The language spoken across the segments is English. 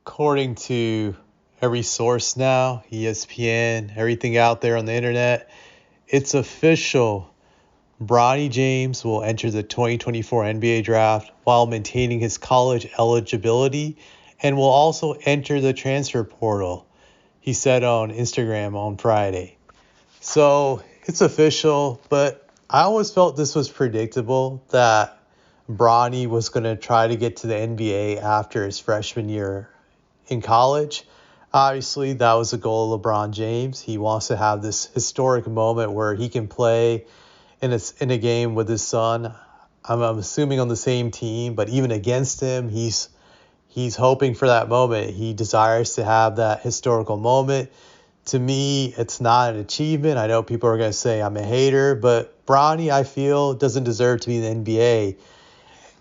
According to every source now, ESPN, everything out there on the internet, it's official. Bronny James will enter the 2024 NBA draft while maintaining his college eligibility and will also enter the transfer portal, he said on Instagram on Friday. So it's official, but I always felt this was predictable that Bronny was going to try to get to the NBA after his freshman year in college. Obviously, that was the goal of LeBron James. He wants to have this historic moment where he can play in a game with his son. I'm assuming on the same team, but even against him, he's hoping for that moment. He desires to have that historical moment. To me, it's not an achievement. I know people are going to say I'm a hater, but Bronny, I feel, doesn't deserve to be in the NBA.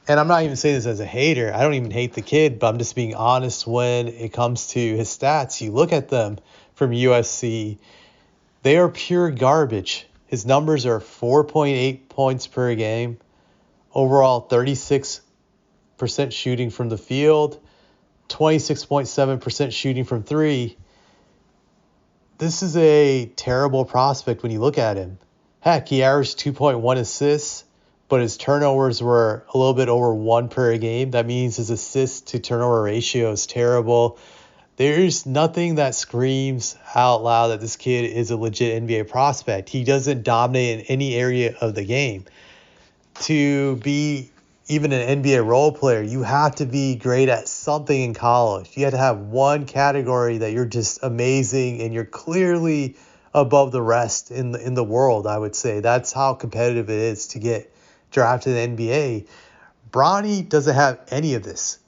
And I'm not even saying this as a hater. I don't even hate the kid, but I'm just being honest when it comes to his stats. You look at them from USC, they are pure garbage. His numbers are 4.8 points per game, overall 36% shooting from the field, 26.7% shooting from three. This is a terrible prospect when you look at him. Heck, he averaged 2.1 assists, but his turnovers were a little bit over 1 per game. That means his assist to turnover ratio is terrible. There's nothing that screams out loud that this kid is a legit NBA prospect. He doesn't dominate in any area of the game. To be even an NBA role player, you have to be great at something in college. You have to have one category that you're just amazing and you're clearly above the rest in the world, I would say. That's how competitive it is to get drafted in the NBA. Bronny doesn't have any of this.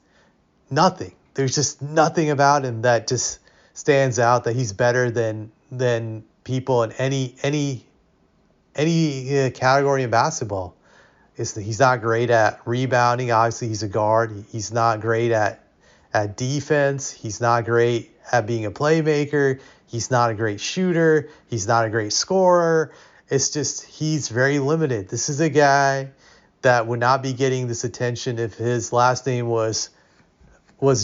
Nothing. There's just nothing about him that just stands out that he's better than people in any category in basketball. He's not great at rebounding. Obviously, he's a guard. He's not great at defense. He's not great at being a playmaker. He's not a great shooter. He's not a great scorer. It's just he's very limited. This is a guy that would not be getting this attention if his last name was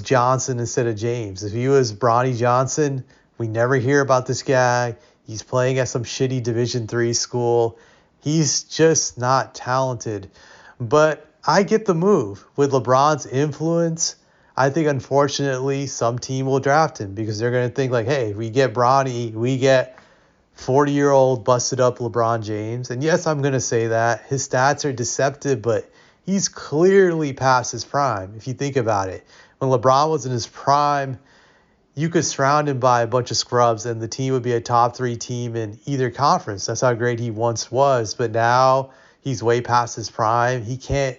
Johnson instead of James. If he was Bronny Johnson, we never hear about this guy. He's playing at some shitty Division III school. He's just not talented. But I get the move. With LeBron's influence, I think unfortunately some team will draft him because they're going to think like, hey, if we get Bronny, we get 40-year-old busted up LeBron James. And yes, I'm going to say that. His stats are deceptive, but he's clearly past his prime if you think about it. When LeBron was in his prime, you could surround him by a bunch of scrubs and the team would be a top 3 team in either conference. That's how great he once was. But now he's way past his prime. He can't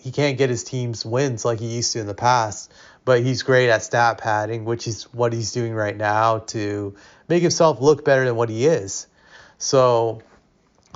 get his team's wins like he used to in the past. But he's great at stat padding, which is what he's doing right now to make himself look better than what he is. So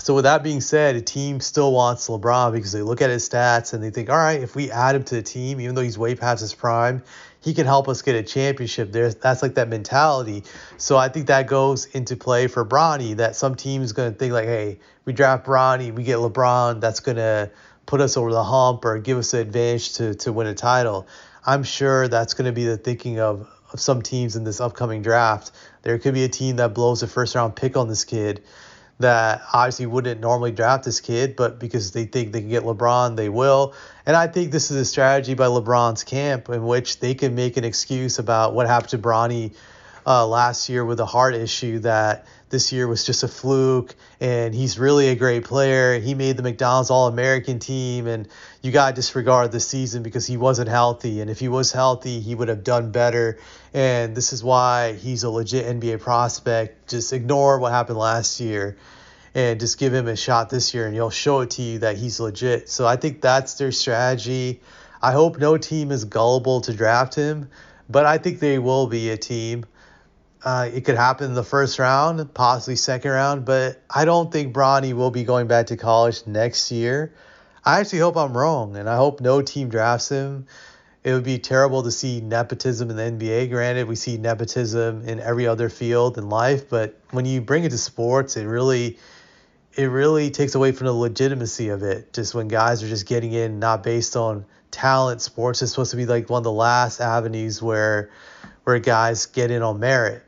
with that being said, a team still wants LeBron because they look at his stats and they think, all right, if we add him to the team, even though he's way past his prime, he can help us get a championship. That's like that mentality. So I think that goes into play for Bronny, that some team is going to think like, hey, we draft Bronny, we get LeBron, that's going to put us over the hump or give us an advantage to win a title. I'm sure that's going to be the thinking of some teams in this upcoming draft. There could be a team that blows a first-round pick on this kid that obviously wouldn't normally draft this kid, but because they think they can get LeBron, they will. And I think this is a strategy by LeBron's camp in which they can make an excuse about what happened to Bronny last year with a heart issue, that this year was just a fluke and he's really a great player. He made the McDonald's All-American team and you got to disregard the season because he wasn't healthy. And if he was healthy, he would have done better. And this is why he's a legit NBA prospect. Just ignore what happened last year and just give him a shot this year and he'll show it to you that he's legit. So I think that's their strategy. I hope no team is gullible to draft him, but I think they will be a team. It could happen in the first round, possibly second round, but I don't think Bronny will be going back to college next year. I actually hope I'm wrong, and I hope no team drafts him. It would be terrible to see nepotism in the NBA. Granted, we see nepotism in every other field in life, but when you bring it to sports, it it really takes away from the legitimacy of it. Just when guys are just getting in, not based on talent. Sports is supposed to be like one of the last avenues where guys get in on merit.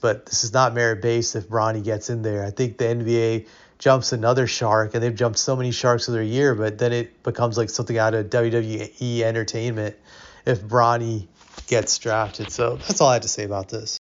But this is not merit based if Bronny gets in there. I think the NBA jumps another shark, and they've jumped so many sharks of their year, but then it becomes like something out of WWE entertainment if Bronny gets drafted. So that's all I had to say about this.